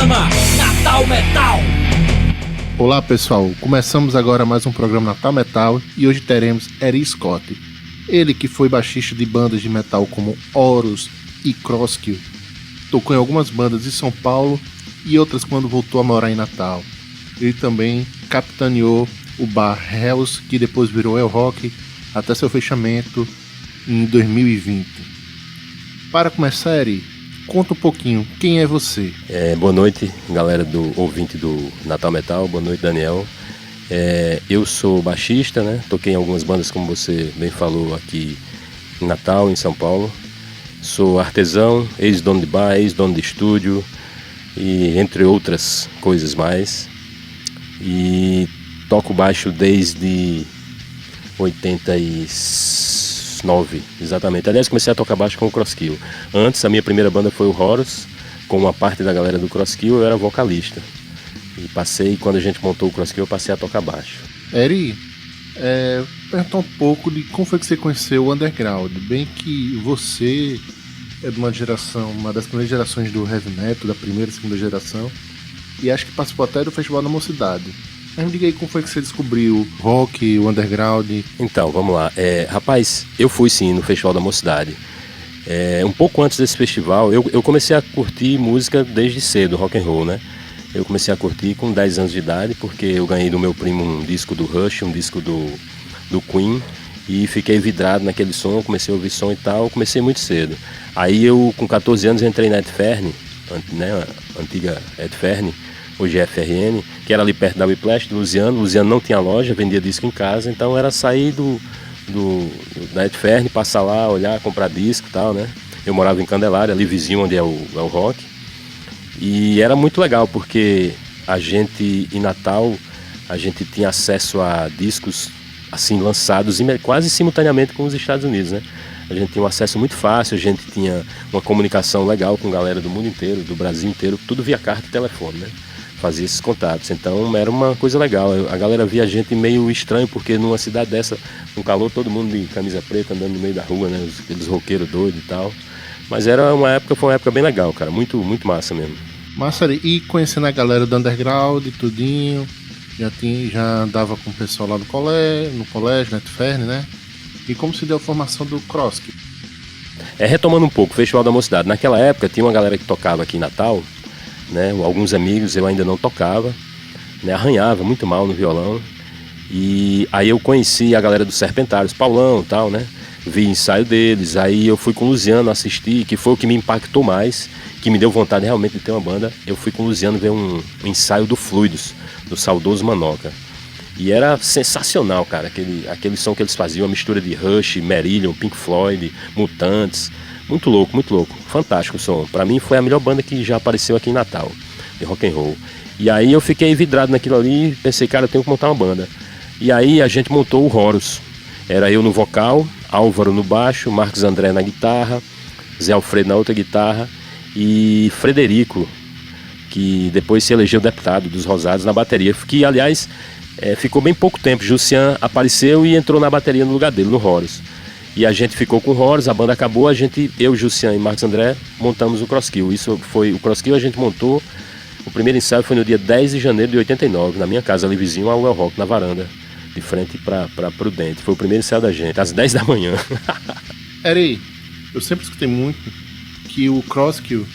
programa Natal Metal. Olá pessoal, começamos agora mais um programa Natal Metal e hoje teremos Eri Scott. Ele que foi baixista de bandas de metal como Horus e Crosskill. Tocou em algumas bandas de São Paulo e outras quando voltou a morar em Natal. Ele também capitaneou o bar Hells, que depois virou El Rock, até seu fechamento em 2020. Para começar, Eri, conta um pouquinho, quem é você? Boa noite, galera do ouvinte do Natal Metal, boa noite, Daniel. Eu sou baixista, né? Toquei em algumas bandas, como você bem falou, aqui em Natal, em São Paulo. Sou artesão, ex-dono de bar, ex-dono de estúdio, e entre outras coisas mais. E toco baixo desde 89, exatamente. Aliás, comecei a tocar baixo com o Crosskill. Antes, a minha primeira banda foi o Horus. Com uma parte da galera do Crosskill, eu era vocalista. E quando a gente montou o Crosskill, eu passei a tocar baixo. Eri, perguntar um pouco de como foi que você conheceu o Underground. Bem que você é de uma geração, uma das primeiras gerações do heavy metal, da primeira e segunda geração, e acho que participou até do Festival da Mocidade. Mas me diga aí como foi que você descobriu o rock, o underground. Então, vamos lá. Rapaz, eu fui sim no Festival da Mocidade. Um pouco antes desse festival, eu comecei a curtir música desde cedo, rock and roll, né? Eu comecei a curtir com 10 anos de idade, porque eu ganhei do meu primo um disco do Rush, um disco do Queen, e fiquei vidrado naquele som, comecei a ouvir som e tal, comecei muito cedo. Aí eu, com 14 anos, entrei na Edfern, né, a antiga Edfern, hoje é FRN, que era ali perto da Whiplash, do Luciano. Luciano não tinha loja, vendia disco em casa, então era sair da Edfern, passar lá, olhar, comprar disco e tal, né. Eu morava em Candelária, ali vizinho onde é o rock. E era muito legal, porque a gente, em Natal, a gente tinha acesso a discos assim lançados quase simultaneamente com os Estados Unidos, né? A gente tinha um acesso muito fácil, a gente tinha uma comunicação legal com galera do mundo inteiro, do Brasil inteiro, tudo via carta e telefone, né? Fazia esses contatos, então era uma coisa legal. A galera via a gente meio estranho, porque numa cidade dessa, com calor, todo mundo de camisa preta andando no meio da rua, né? Aqueles roqueiros doidos e tal. Mas foi uma época bem legal, cara, muito, muito massa mesmo. Massa, e conhecendo a galera do underground, tudinho, já andava com o pessoal lá no colégio, na Edfern, né? E como se deu a formação do Crosskill? Retomando um pouco, o Festival da Mocidade. Naquela época tinha uma galera que tocava aqui em Natal, né? Alguns amigos, eu ainda não tocava, né? Arranhava muito mal no violão. E aí eu conheci a galera dos Serpentários, Paulão e tal, né? Vi ensaio deles, aí eu fui com o Luciano assistir, que foi o que me impactou mais, que me deu vontade realmente de ter uma banda. Eu fui com o Luciano ver um ensaio do Fluidos, do saudoso Manoca. E era sensacional, cara, aquele som que eles faziam, a mistura de Rush, Marillion, Pink Floyd, Mutantes. Muito louco, fantástico o som. Pra mim foi a melhor banda que já apareceu aqui em Natal, de rock and roll. E aí eu fiquei vidrado naquilo ali e pensei, cara, eu tenho que montar uma banda. E aí a gente montou o Horus. Era eu no vocal, Álvaro no baixo, Marcos André na guitarra, Zé Alfredo na outra guitarra e Frederico, que depois se elegeu deputado dos Rosários, na bateria, que aliás ficou bem pouco tempo. Jussian apareceu e entrou na bateria no lugar dele, no Horus. E a gente ficou com o Horus, a banda acabou, eu, Jussian e Marcos André montamos o Crosskill. Isso foi o Crosskill, a gente montou, o primeiro ensaio foi no dia 10 de janeiro de 89, na minha casa ali vizinho ao El Rock, na varanda, de frente para Prudente. Foi o primeiro ensaio da gente, às 10 da manhã. Eri, eu sempre escutei muito que o Crosskill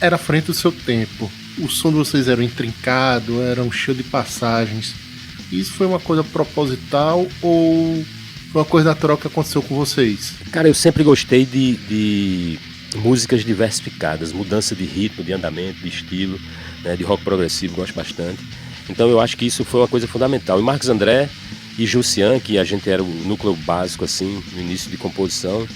era à frente do seu tempo. O som de vocês era intrincado, era um cheio de passagens. Isso foi uma coisa proposital ou foi uma coisa natural que aconteceu com vocês? Cara, eu sempre gostei de músicas diversificadas, mudança de ritmo, de andamento, de estilo, né, de rock progressivo, gosto bastante. Então eu acho que isso foi uma coisa fundamental. E Marcos André e Jussian, que a gente era o núcleo básico assim, no início de composição.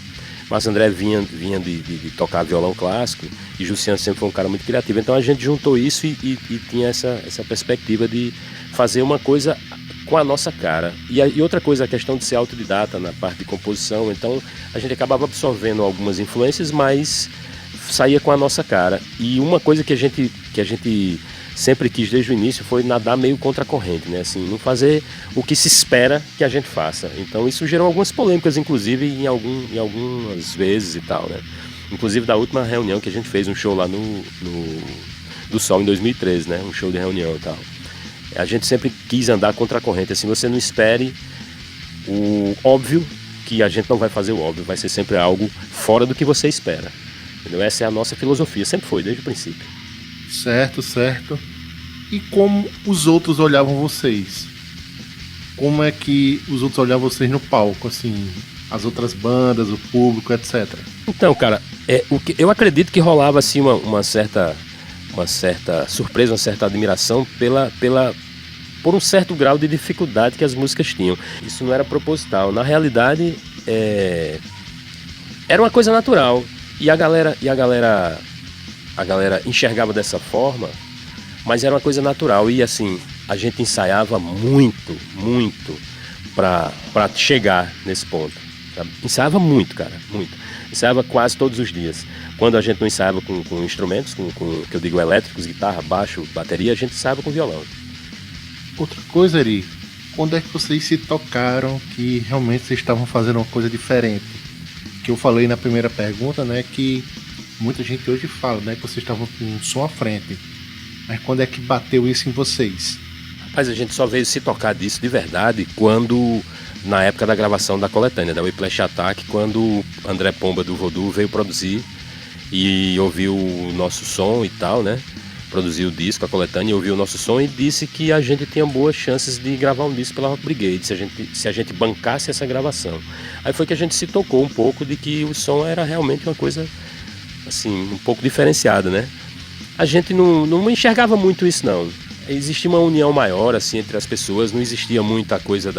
Marcos André vinha de tocar violão clássico e Jussian sempre foi um cara muito criativo. Então a gente juntou isso e tinha essa perspectiva de fazer uma coisa com a nossa cara. E outra coisa, a questão de ser autodidata na parte de composição. Então a gente acabava absorvendo algumas influências, mas saía com a nossa cara. E uma coisa que a gente sempre quis desde o início foi nadar meio contra a corrente, né? Assim, não fazer o que se espera que a gente faça. Então isso gerou algumas polêmicas, inclusive em algumas vezes e tal, né? Inclusive da última reunião que a gente fez um show lá do Sol em 2013, né? Um show de reunião e tal. A gente sempre quis andar contra a corrente, assim, você não espere o óbvio, que a gente não vai fazer o óbvio, vai ser sempre algo fora do que você espera. Entendeu? Essa é a nossa filosofia, sempre foi, desde o princípio. Certo, certo. E como os outros olhavam vocês? Como é que os outros olhavam vocês no palco, assim, as outras bandas, o público, etc? Então, cara, eu acredito que rolava assim uma certa surpresa, uma certa admiração por um certo grau de dificuldade que as músicas tinham. Isso não era proposital. Na realidade, era uma coisa natural. E a galera enxergava dessa forma, mas era uma coisa natural. E assim, a gente ensaiava muito para chegar nesse ponto. Sabe? Ensaiava muito, cara, muito. Ensaiava quase todos os dias. Quando a gente não ensaiava com instrumentos, com que eu digo elétricos, guitarra, baixo, bateria, a gente ensaiava com violão. Outra coisa, Eri, quando é que vocês se tocaram que realmente vocês estavam fazendo uma coisa diferente? Que eu falei na primeira pergunta, né, que muita gente hoje fala, né, que vocês estavam com um som à frente. Mas quando é que bateu isso em vocês? Rapaz, a gente só veio se tocar disso de verdade quando, na época da gravação da coletânea, da Whiplash Attack, quando o André Pomba do Voodoo veio produzir e ouviu o nosso som e tal, né? Produziu o disco, a coletânea, ouviu o nosso som e disse que a gente tinha boas chances de gravar um disco pela Rock Brigade, se a gente bancasse essa gravação. Aí foi que a gente se tocou um pouco de que o som era realmente uma coisa, assim, um pouco diferenciada, né? A gente não enxergava muito isso, não. Existia uma união maior, assim, entre as pessoas, não existia muita coisa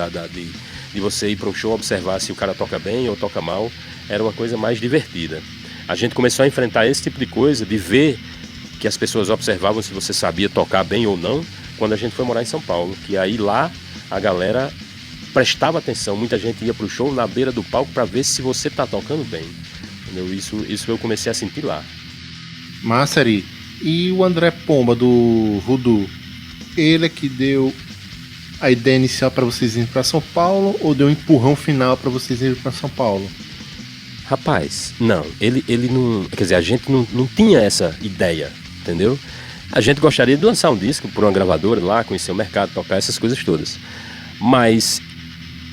de você ir para um show, observar se o cara toca bem ou toca mal, era uma coisa mais divertida. A gente começou a enfrentar esse tipo de coisa, de ver que as pessoas observavam se você sabia tocar bem ou não, quando a gente foi morar em São Paulo, que aí lá a galera prestava atenção, muita gente ia pro show na beira do palco para ver se você tá tocando bem, entendeu? Isso eu comecei a sentir lá. Massa, Eri. E o André Pomba do Voodoo, ele é que deu a ideia inicial para vocês irem para São Paulo ou deu um empurrão final para vocês irem para São Paulo? Rapaz, não, ele não, quer dizer, a gente não tinha essa ideia, entendeu? A gente gostaria de lançar um disco por uma gravadora lá, conhecer o mercado, tocar essas coisas todas. Mas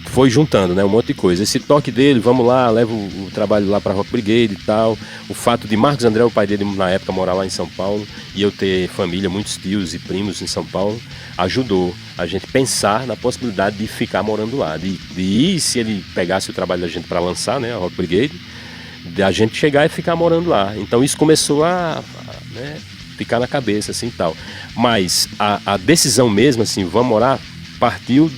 foi juntando, né, um monte de coisa. Esse toque dele, vamos lá, leva o trabalho lá para Rock Brigade e tal. O fato de Marcos André, o pai dele na época, morar lá em São Paulo, e eu ter família, muitos tios e primos em São Paulo, ajudou a gente pensar na possibilidade de ficar morando lá, de ir, se ele pegasse o trabalho da gente para lançar, né, a Rock Brigade, de a gente chegar e ficar morando lá. Então isso começou a né, ficar na cabeça, assim, tal. Mas a decisão mesmo, assim, vamos morar, partiu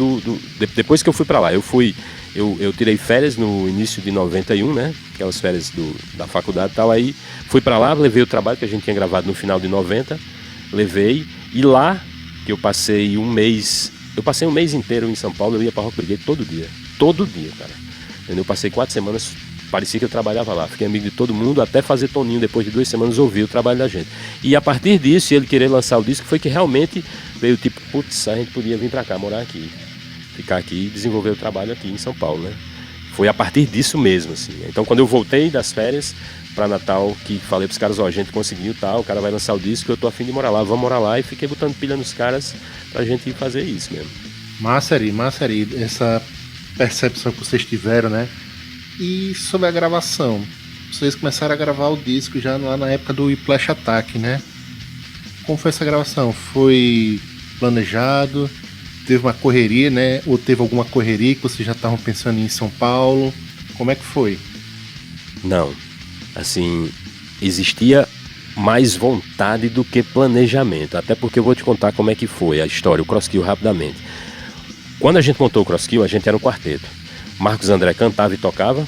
depois que eu fui para lá. Eu tirei férias no início de 91, né, aquelas férias da faculdade e tal, aí fui para lá, levei o trabalho que a gente tinha gravado no final de 90, levei, e lá que eu passei um mês inteiro em São Paulo, eu ia para Rock Brigade todo dia, cara. Eu passei 4 semanas, parecia que eu trabalhava lá, fiquei amigo de todo mundo, até fazer Toninho, depois de 2 semanas, ouvir o trabalho da gente. E a partir disso, ele querer lançar o disco, foi que realmente veio tipo, putz, a gente podia vir pra cá, morar aqui, ficar aqui e desenvolver o trabalho aqui em São Paulo, né? Foi a partir disso mesmo, assim. Então, quando eu voltei das férias pra Natal, que falei pros caras, ó, a gente conseguiu, tal, o cara vai lançar o disco, eu tô a fim de morar lá, vamos morar lá, e fiquei botando pilha nos caras pra gente ir fazer isso mesmo. Massa, Eri, essa percepção que vocês tiveram, né? E sobre a gravação, vocês começaram a gravar o disco já lá na época do Whiplash Attack, né? Como foi essa gravação? Foi planejado? Teve uma correria, né? Ou teve alguma correria que vocês já estavam pensando em São Paulo? Como é que foi? Não, assim, existia mais vontade do que planejamento, até porque eu vou te contar como é que foi a história, o Crosskill rapidamente. Quando a gente montou o Crosskill, a gente era um quarteto. Marcos André cantava e tocava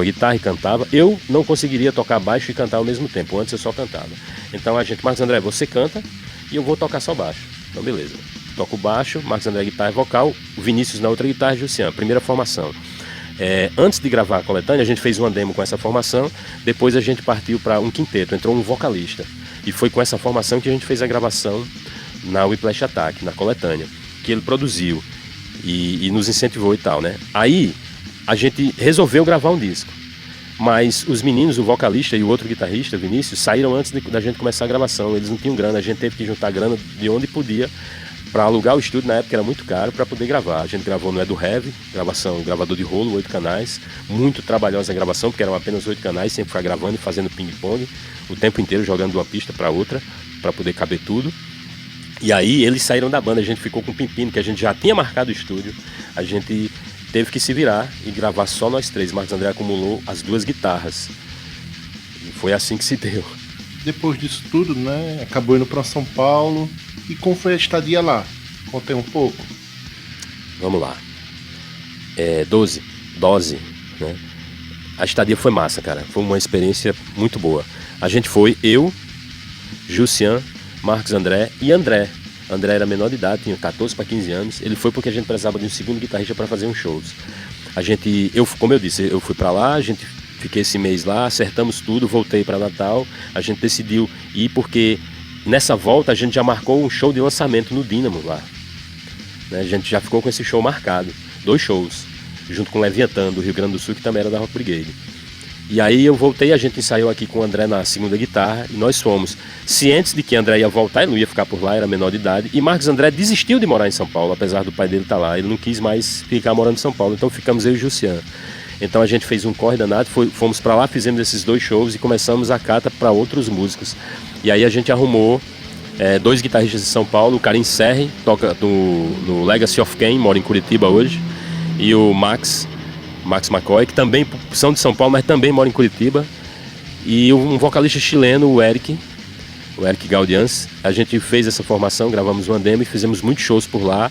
guitarra e cantava. Eu não conseguiria tocar baixo e cantar ao mesmo tempo, antes eu só cantava. Então Marcos André, você canta e eu vou tocar só baixo. Então beleza, toco baixo, Marcos André guitarra e vocal, o Vinícius na outra guitarra e Jussian, primeira formação. Antes de gravar a coletânea, a gente fez uma demo com essa formação, depois a gente partiu para um quinteto, entrou um vocalista. E foi com essa formação que a gente fez a gravação na Whiplash Attack, na coletânea, que ele produziu e nos incentivou e tal, né? Aí a gente resolveu gravar um disco, mas os meninos, o vocalista e o outro guitarrista, Vinícius, saíram antes da gente começar a gravação. Eles não tinham grana, a gente teve que juntar grana de onde podia para alugar o estúdio. Na época era muito caro para poder gravar. A gente gravou no Edu Heavy, gravador de rolo, 8 canais, muito trabalhosa a gravação, porque eram apenas 8 canais, sempre foi gravando e fazendo ping-pong o tempo inteiro, jogando de uma pista para outra, para poder caber tudo. E aí eles saíram da banda, a gente ficou com o Pimpino, que a gente já tinha marcado o estúdio, a gente teve que se virar e gravar só nós três. Marcos André acumulou as 2 guitarras, e foi assim que se deu. Depois disso tudo, né, acabou indo para São Paulo. E como foi a estadia lá? Contei um pouco. Vamos lá. Dose, né? A estadia foi massa, cara. Foi uma experiência muito boa. A gente foi, eu, Jussian, Marcos André e André. André era menor de idade, tinha 14 para 15 anos. Ele foi porque a gente precisava de um segundo guitarrista para fazer uns shows. Como eu disse, eu fui para lá, fiquei esse mês lá, acertamos tudo, voltei para Natal. A gente decidiu ir porque nessa volta a gente já marcou um show de lançamento no Dínamo lá, né? A gente já ficou com esse show marcado, 2 shows, junto com o Leviatã do Rio Grande do Sul, que também era da Rock Brigade. E aí eu voltei, a gente ensaiou aqui com o André na segunda guitarra, e nós fomos cientes de que André ia voltar, ele não ia ficar por lá, era menor de idade, e Marcos André desistiu de morar em São Paulo, apesar do pai dele estar lá, ele não quis mais ficar morando em São Paulo, então ficamos eu e o Jussian. Então a gente fez um corre danado, fomos para lá, fizemos esses 2 shows e começamos a cata para outros músicos. E aí a gente arrumou 2 guitarristas de São Paulo, o Karim Serri, toca no Legacy of Kain, mora em Curitiba hoje, e o Max McCoy, que também são de São Paulo, mas também mora em Curitiba, e um vocalista chileno, o Eric Gaudians. A gente fez essa formação, gravamos uma demo e fizemos muitos shows por lá,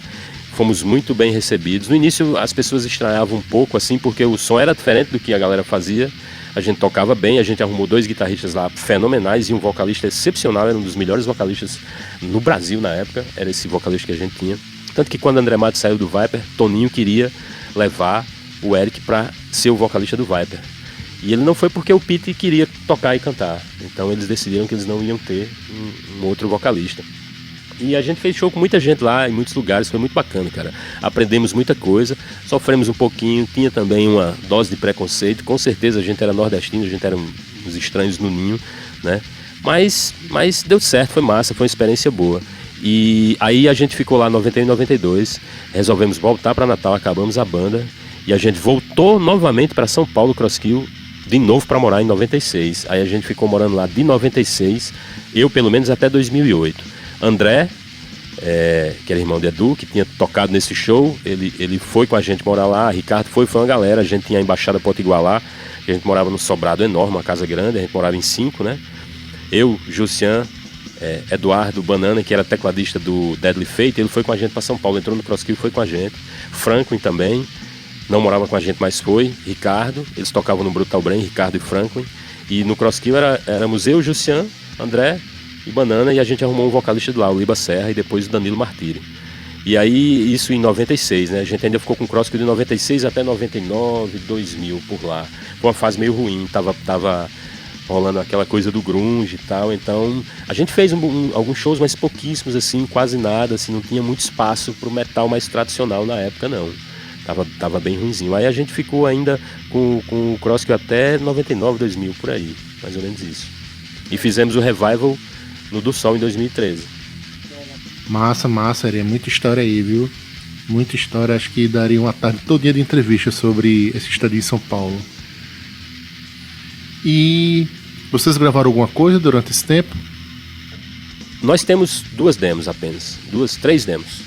fomos muito bem recebidos. No início as pessoas estranhavam um pouco, assim, porque o som era diferente do que a galera fazia. A gente tocava bem, a gente arrumou 2 guitarristas lá fenomenais e um vocalista excepcional, era um dos melhores vocalistas no Brasil na época, era esse vocalista que a gente tinha. Tanto que quando André Matos saiu do Viper, Toninho queria levar o Eric para ser o vocalista do Viper. E ele não foi porque o Pete queria tocar e cantar. Então eles decidiram que eles não iam ter um outro vocalista. E a gente fez show com muita gente lá, em muitos lugares, foi muito bacana, cara. Aprendemos muita coisa, sofremos um pouquinho, tinha também uma dose de preconceito. Com certeza a gente era nordestino, a gente era uns estranhos no ninho, né? Mas deu certo, foi massa, foi uma experiência boa. E aí a gente ficou lá em 91 e 92, resolvemos voltar para Natal, acabamos a banda. E a gente voltou novamente para São Paulo, Crosskill, de novo para morar em 96. Aí a gente ficou morando lá de 96, eu pelo menos até 2008. André, que era irmão de Edu, que tinha tocado nesse show, ele foi com a gente morar lá. Ricardo foi uma galera, a gente tinha a Embaixada Potiguar lá, a gente morava num sobrado enorme, uma casa grande, a gente morava em 5, né? Eu, Jussian, Eduardo Banana, que era tecladista do Deadly Fate, ele foi com a gente para São Paulo, entrou no Crosskill e foi com a gente. Franklin também, não morava com a gente, mas foi. Ricardo, eles tocavam no Brutal Brain, Ricardo e Franklin. E no Crosskill éramos eu, Jussian, André e Banana, e a gente arrumou um vocalista de lá, o Liba Serra, e depois o Danilo Martiri. E aí, isso em 96, né? A gente ainda ficou com o Crosskill de 96 até 99, 2000, por lá. Foi uma fase meio ruim, tava rolando aquela coisa do grunge e tal, então a gente fez alguns shows, mas pouquíssimos, assim, quase nada, assim, não tinha muito espaço pro metal mais tradicional na época, não. Tava bem ruinzinho. Aí a gente ficou ainda com o Crosskill até 99, 2000, por aí, mais ou menos isso. E fizemos o Revival no Do Sol em 2013. Massa, é muita história aí, viu? Muita história, acho que daria uma tarde todinha de entrevista sobre esse estadia em São Paulo. E vocês gravaram alguma coisa durante esse tempo? Nós temos 2 demos apenas, 3 demos.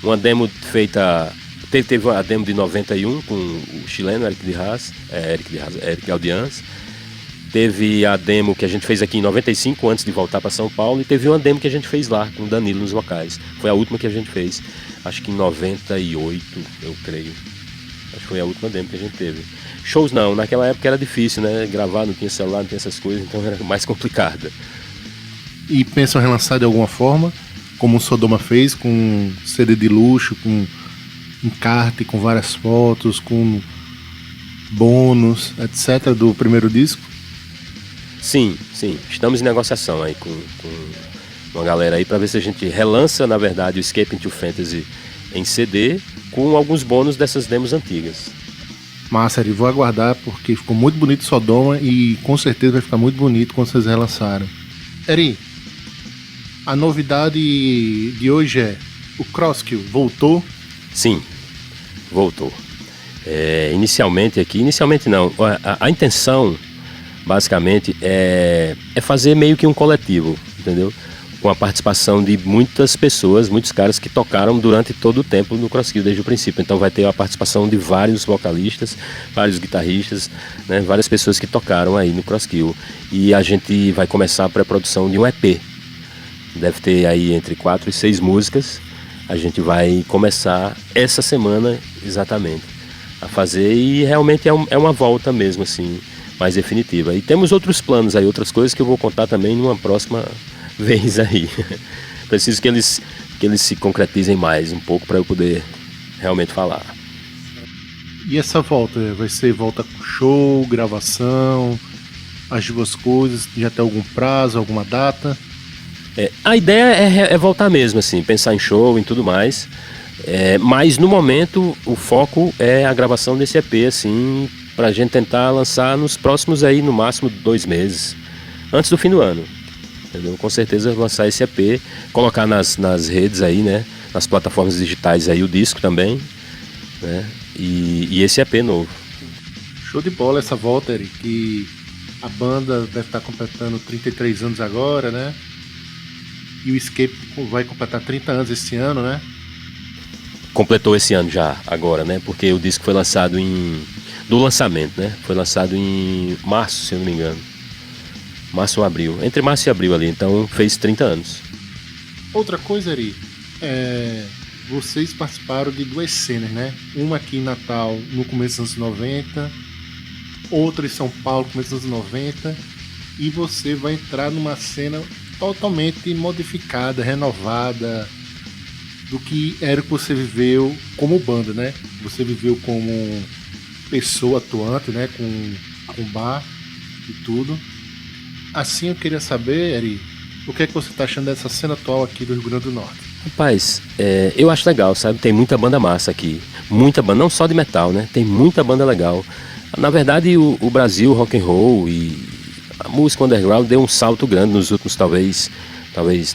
Uma demo feita, teve a demo de 91 com o chileno Eric Gaudians. Teve a demo que a gente fez aqui em 95, antes de voltar para São Paulo, e teve uma demo que a gente fez lá, com o Danilo nos vocais. Foi a última que a gente fez, acho que em 98, eu creio. Acho que foi a última demo que a gente teve. Shows não, naquela época era difícil, né? Gravar, não tinha celular, não tinha essas coisas, então era mais complicado. E pensam em relançar de alguma forma, como o Sodoma fez, com um CD de luxo, com encarte, com várias fotos, com bônus, etc. do primeiro disco? Sim, estamos em negociação aí com uma galera aí para ver se a gente relança, na verdade, o Escape into Fantasy em CD com alguns bônus dessas demos antigas. Massa, Eri, vou aguardar porque ficou muito bonito Sodoma e com certeza vai ficar muito bonito quando vocês relançaram. Eri, a novidade de hoje é o Crosskill voltou? Sim, voltou. Inicialmente não, a intenção basicamente é fazer meio que um coletivo, entendeu? Com a participação de muitas pessoas, muitos caras que tocaram durante todo o tempo no Crosskill desde o princípio. Então vai ter a participação de vários vocalistas, vários guitarristas, né, várias pessoas que tocaram aí no Crosskill. E a gente vai começar a pré-produção de um EP. Deve ter aí entre 4 e 6 músicas. A gente vai começar essa semana exatamente a fazer e realmente é uma volta mesmo assim, mais definitiva. E temos outros planos aí, outras coisas que eu vou contar também numa próxima vez aí. Preciso que eles se concretizem mais um pouco para eu poder realmente falar. E essa volta? Vai ser volta com show, gravação, as duas coisas? Já tem algum prazo, alguma data? A ideia é voltar mesmo, assim, pensar em show e tudo mais. Mas no momento o foco é a gravação desse EP, assim, pra gente tentar lançar nos próximos aí, no máximo 2 meses, antes do fim do ano. Entendeu? Com certeza lançar esse EP, colocar nas redes aí, né? Nas plataformas digitais aí o disco também, né? E esse EP novo. Show de bola essa volta, Eric, que a banda deve estar completando 33 anos agora, né? E o Escape vai completar 30 anos esse ano, né? Completou esse ano já, agora, né? Porque o disco foi lançado do lançamento, né? Foi lançado em março, se eu não me engano. Março ou abril. Entre março e abril ali, então fez 30 anos. Outra coisa, Eri, vocês participaram de 2 cenas, né? Uma aqui em Natal, no começo dos anos 90, outra em São Paulo, no começo dos anos 90, e você vai entrar numa cena totalmente modificada, renovada, do que era que você viveu como banda, né? Você viveu como pessoa atuante, né? Com bar e tudo. Assim eu queria saber, Eri, o que é que você tá achando dessa cena atual aqui do Rio Grande do Norte? Rapaz, eu acho legal, sabe? Tem muita banda massa aqui. Muita banda, não só de metal, né? Tem muita banda legal. Na verdade, o Brasil, rock and roll e a música underground deu um salto grande nos últimos, talvez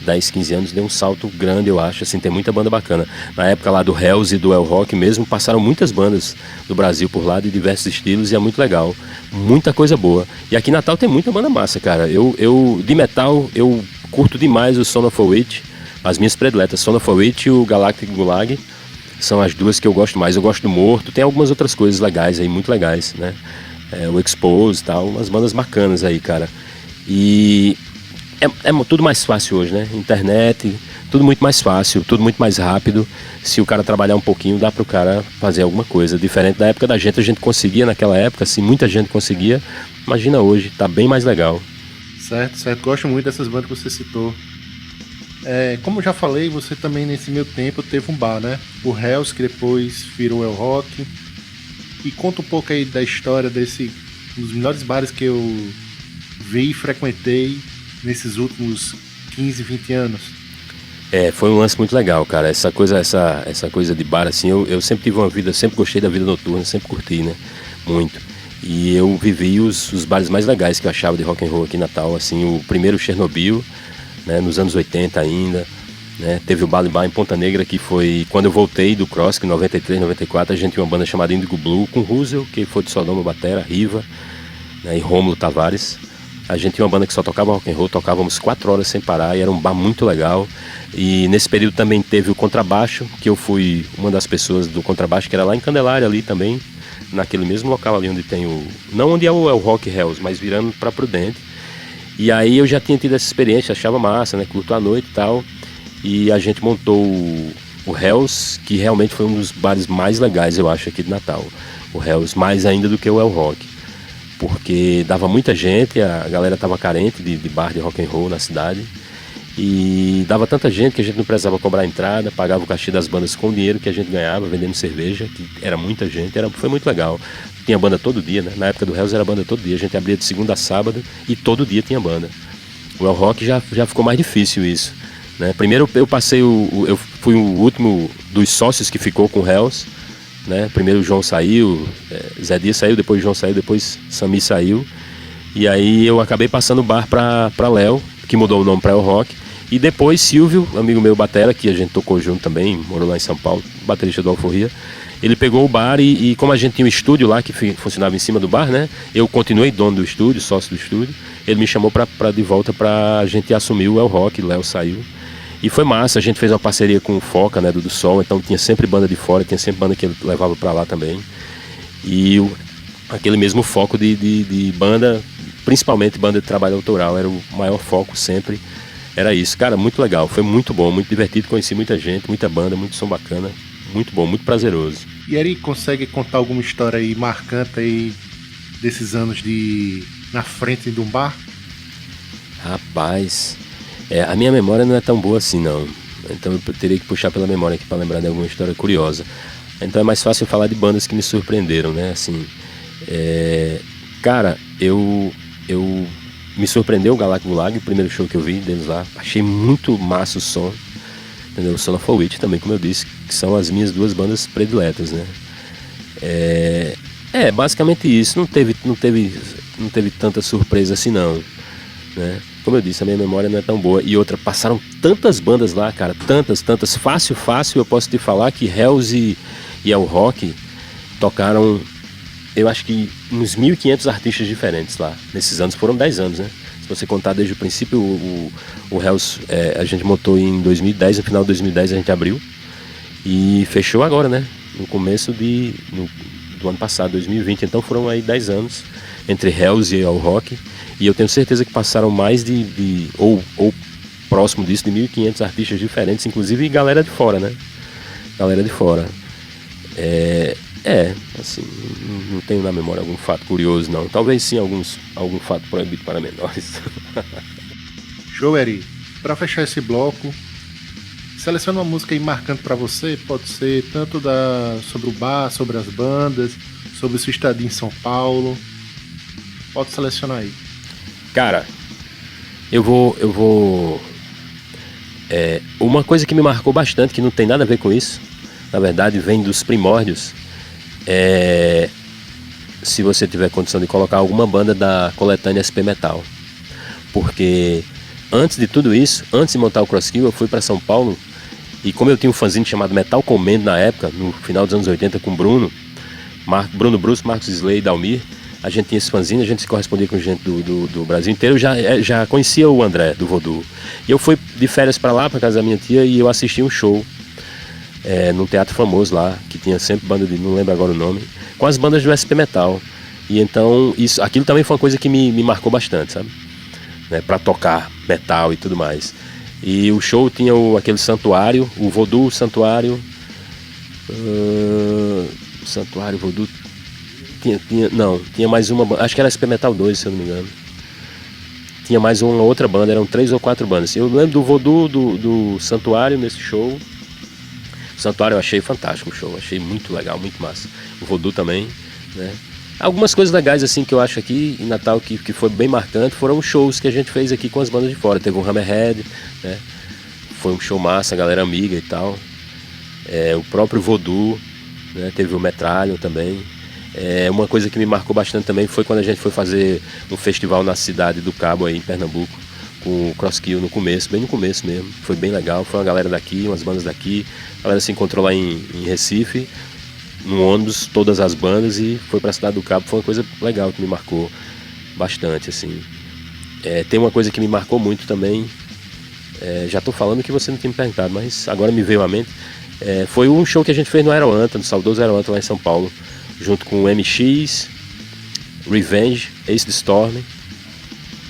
10, 15 anos, deu um salto grande, eu acho, assim, tem muita banda bacana. Na época lá do Hells e do El Rock mesmo, passaram muitas bandas do Brasil por lá, de diversos estilos, e é muito legal. Muita coisa boa. E aqui em Natal tem muita banda massa, cara. De metal, eu curto demais o Son of a Witch, as minhas prediletas, Son of a Witch e o Galactic Gulag, são as duas que eu gosto mais. Eu gosto do Morto, tem algumas outras coisas legais aí, muito legais, né? O Expose e tal, umas bandas bacanas aí, cara. E é tudo mais fácil hoje, né? Internet, tudo muito mais fácil, tudo muito mais rápido. Se o cara trabalhar um pouquinho, dá pro cara fazer alguma coisa. Diferente da época da gente, a gente conseguia naquela época, assim, muita gente conseguia. Imagina hoje, tá bem mais legal. Certo. Gosto muito dessas bandas que você citou. Como eu já falei, você também nesse meio tempo teve um bar, né? O Hells, que depois virou El Rock. E conta um pouco aí da história um dos melhores bares que eu vi e frequentei nesses últimos 15, 20 anos. Foi um lance muito legal, cara. Essa coisa de bar, assim, eu sempre tive uma vida, sempre gostei da vida noturna, sempre curti, né? Muito. E eu vivi os bares mais legais que eu achava de rock and roll aqui em Natal, assim, o primeiro Chernobyl, né, nos anos 80 ainda, né? Teve o Bali Bar em Ponta Negra, que foi quando eu voltei do Cross, que em 93, 94, a gente tinha uma banda chamada Indigo Blue, com Russell, que foi de Sodoma, batera, Riva, né, e Rômulo Tavares. A gente tinha uma banda que só tocava rock and roll, tocávamos 4 horas sem parar, e era um bar muito legal. E nesse período também teve o contrabaixo, que eu fui uma das pessoas do contrabaixo, que era lá em Candelária ali também, naquele mesmo local ali onde tem não onde é o Rock Hells, mas virando para Prudente. E aí eu já tinha tido essa experiência, achava massa, né, curto a noite e tal. E a gente montou o Hells, que realmente foi um dos bares mais legais, eu acho, aqui de Natal. O Hells, mais ainda do que o El Rock. Porque dava muita gente, a galera estava carente de bar de rock and roll na cidade. E dava tanta gente que a gente não precisava cobrar entrada, pagava o cachê das bandas com o dinheiro que a gente ganhava vendendo cerveja, que era muita gente, foi muito legal. Tinha banda todo dia, né? Na época do Hells era banda todo dia, a gente abria de segunda a sábado e todo dia tinha banda. O El Rock já ficou mais difícil isso, né? Primeiro eu fui o último dos sócios que ficou com o Hells, né? Primeiro o João saiu, Zé Dias saiu, depois o João saiu, depois Sami saiu. E aí eu acabei passando o bar pra Léo, que mudou o nome pra El Rock. E depois Silvio, amigo meu batera, que a gente tocou junto também, morou lá em São Paulo, baterista do Alforria. Ele pegou o bar e como a gente tinha um estúdio lá que funcionava em cima do bar, né? Eu continuei dono do estúdio, sócio do estúdio. Ele me chamou de volta pra gente assumir o El Rock, Léo saiu. E foi massa, a gente fez uma parceria com o Foca, né, do Sol, então tinha sempre banda de fora, tinha sempre banda que ele levava pra lá também. E aquele mesmo foco de banda, principalmente banda de trabalho autoral, era o maior foco sempre, era isso. Cara, muito legal, foi muito bom, muito divertido, conheci muita gente, muita banda, muito som bacana, muito bom, muito prazeroso. E Eri, consegue contar alguma história aí marcante aí desses anos na frente de um bar? Rapaz, a minha memória não é tão boa assim não, então eu teria que puxar pela memória aqui para lembrar de alguma história curiosa. Então é mais fácil falar de bandas que me surpreenderam, né? Assim, cara, eu me surpreendeu o Galactic Gulag, o primeiro show que eu vi deles lá. Achei muito massa o som, entendeu? O Son of a Witch também, como eu disse, que são as minhas duas bandas prediletas, né? Basicamente isso. Não teve tanta surpresa assim não, né? Como eu disse, a minha memória não é tão boa. E outra, passaram tantas bandas lá, cara, tantas. Fácil, eu posso te falar que Hells e El Rock tocaram, eu acho que uns 1.500 artistas diferentes lá. Nesses anos, foram 10 anos, né? Se você contar desde o princípio, o Hells, a gente montou em 2010, no final de 2010 a gente abriu. E fechou agora, né? No começo do ano passado, 2020. Então foram aí 10 anos entre Hells e El Rock. E eu tenho certeza que passaram mais ou próximo disso, de 1.500 artistas diferentes, inclusive galera de fora, né? Galera de fora. Assim, não tenho na memória algum fato curioso, não. Talvez sim algum fato proibido para menores. Show, Eri. Pra fechar esse bloco, seleciona uma música aí marcante pra você. Pode ser tanto sobre o bar, sobre as bandas, sobre sua estadia em São Paulo. Pode selecionar aí. Cara, eu vou uma coisa que me marcou bastante, que não tem nada a ver com isso, na verdade vem dos primórdios, se você tiver condição de colocar alguma banda da coletânea SP Metal, porque antes de tudo isso, antes de montar o Crosskill, eu fui para São Paulo, e como eu tinha um fanzine chamado Metal Command na época, no final dos anos 80, com Bruno Bruce, Marcos Slay e Dalmir, a gente tinha esse fanzine, a gente se correspondia com gente do Brasil inteiro. Eu já conhecia o André, do Voodoo. E eu fui de férias para lá, para casa da minha tia, e eu assisti um show num teatro famoso lá, que tinha sempre banda não lembro agora o nome, com as bandas do SP Metal. E então, aquilo também foi uma coisa que me marcou bastante, sabe? Né, para tocar metal e tudo mais. E o show tinha aquele santuário, o Voodoo Santuário. Santuário, Voodoo. Tinha mais uma banda, acho que era SP Metal 2, se eu não me engano. Tinha mais uma outra banda, eram 3 ou 4 bandas. Eu lembro do Voodoo, do Santuário nesse show. O Santuário eu achei fantástico o show, achei muito legal, muito massa. O Voodoo também, né? Algumas coisas legais assim que eu acho aqui em Natal que foi bem marcante foram os shows que a gente fez aqui com as bandas de fora. Teve o Hammerhead, né? Foi um show massa, a galera amiga e tal. O próprio Voodoo, né? Teve o Metralho também. Uma coisa que me marcou bastante também foi quando a gente foi fazer um festival na cidade do Cabo, aí em Pernambuco, com o Crosskill no começo, bem no começo mesmo. Foi bem legal, foi uma galera daqui, umas bandas daqui. A galera se encontrou lá em Recife, num ônibus, todas as bandas, e foi pra cidade do Cabo. Foi uma coisa legal que me marcou bastante, assim. Tem uma coisa que me marcou muito também, já tô falando que você não tinha me perguntado, mas agora me veio à mente. Foi um show que a gente fez no Aeroanta, no saudoso Aeroanta lá em São Paulo, junto com o MX, Revenge, Ace the Storm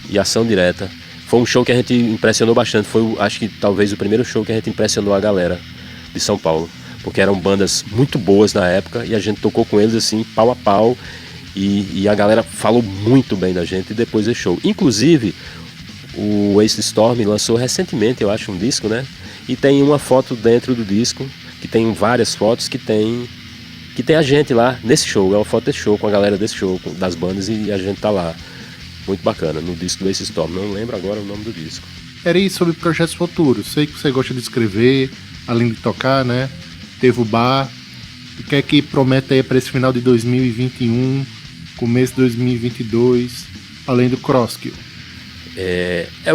e Ação Direta. Foi um show que a gente impressionou bastante. Foi, acho que talvez o primeiro show que a gente impressionou a galera de São Paulo, porque eram bandas muito boas na época e a gente tocou com eles assim, pau a pau, e a galera falou muito bem da gente depois do show. Inclusive, o Ace the Storm lançou recentemente, eu acho, um disco, né? E tem uma foto dentro do disco, que tem várias fotos que tem a gente lá nesse show. É uma foto desse show, com a galera desse show, das bandas, e a gente tá lá. Muito bacana, no disco do Ace Storm. Não lembro agora o nome do disco. Era isso, sobre projetos futuros. Sei que você gosta de escrever, além de tocar, né? Teve o bar. O que é que promete aí para esse final de 2021, começo de 2022, além do Crosskill?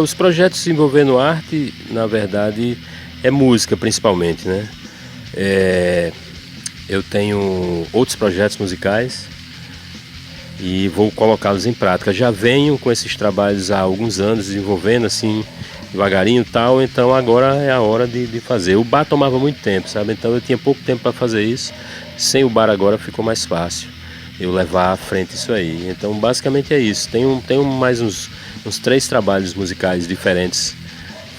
Os projetos envolvendo arte, na verdade, é música principalmente, né? Eu tenho outros projetos musicais e vou colocá-los em prática. Já venho com esses trabalhos há alguns anos, desenvolvendo assim, devagarinho e tal, então agora é a hora de fazer. O bar tomava muito tempo, sabe? Então eu tinha pouco tempo para fazer isso. Sem o bar agora ficou mais fácil eu levar à frente isso aí. Então basicamente é isso. Tenho mais uns 3 trabalhos musicais diferentes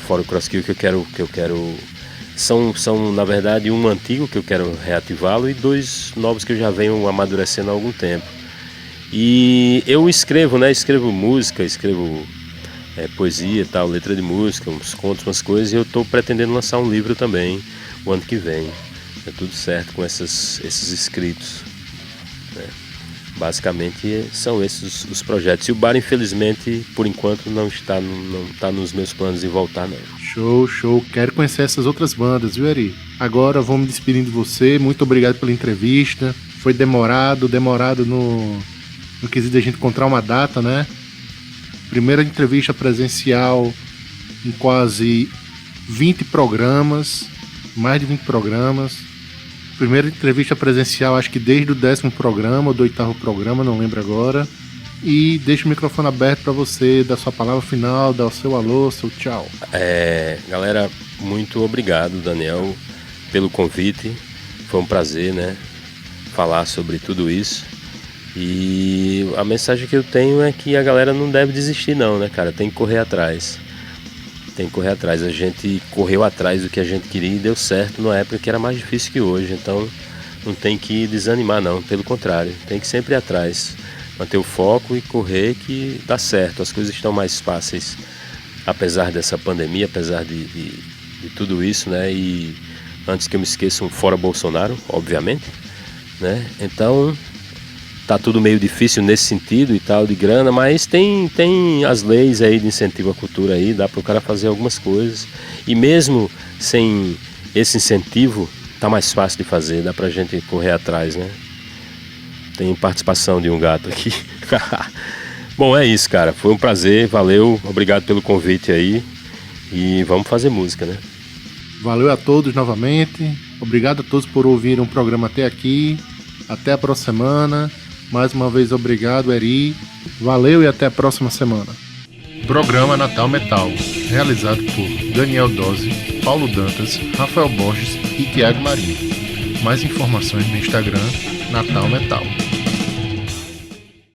fora o Crosskill que eu quero. São na verdade um antigo que eu quero reativá-lo e 2 novos que eu já venho amadurecendo há algum tempo. E eu escrevo, né? Escrevo música, escrevo poesia, tal, letra de música, uns contos, umas coisas, e eu estou pretendendo lançar um livro também o ano que vem. É tudo certo com esses escritos, né? Basicamente são esses os projetos. E o bar, infelizmente, por enquanto não está nos meus planos de voltar, não. Show. Quero conhecer essas outras bandas, viu, Eri? Agora vou me despedindo de você. Muito obrigado pela entrevista. Foi demorado no quesito de a gente encontrar uma data, né? Primeira entrevista presencial em quase 20 programas, mais de 20 programas. Primeira entrevista presencial, acho que desde o 10º programa ou do 8º programa, não lembro agora. E deixo o microfone aberto para você dar sua palavra final, dar o seu alô, seu tchau. Galera, muito obrigado, Daniel, pelo convite. Foi um prazer, né, falar sobre tudo isso. E a mensagem que eu tenho é que a galera não deve desistir não, né, cara? Tem que correr atrás. A gente correu atrás do que a gente queria e deu certo numa época que era mais difícil que hoje. Então não tem que desanimar não, pelo contrário. Tem que sempre ir atrás, manter o foco e correr que dá certo. As coisas estão mais fáceis, apesar dessa pandemia, apesar de tudo isso, né? E antes que eu me esqueça, um fora Bolsonaro, obviamente, né? Então tá tudo meio difícil nesse sentido e tal, de grana, mas tem as leis aí de incentivo à cultura aí, dá para o cara fazer algumas coisas. E mesmo sem esse incentivo, tá mais fácil de fazer, dá pra gente correr atrás, né? Tem participação de um gato aqui. Bom, é isso, cara. Foi um prazer, valeu, obrigado pelo convite aí. E vamos fazer música, né? Valeu a todos novamente. Obrigado a todos por ouvirem o programa até aqui. Até a próxima semana. Mais uma vez, obrigado, Eri. Valeu e até a próxima semana. Programa Natal Metal, realizado por Daniel Dose, Paulo Dantas, Rafael Borges e Thiago Marinho. Mais informações no Instagram, Natal Metal.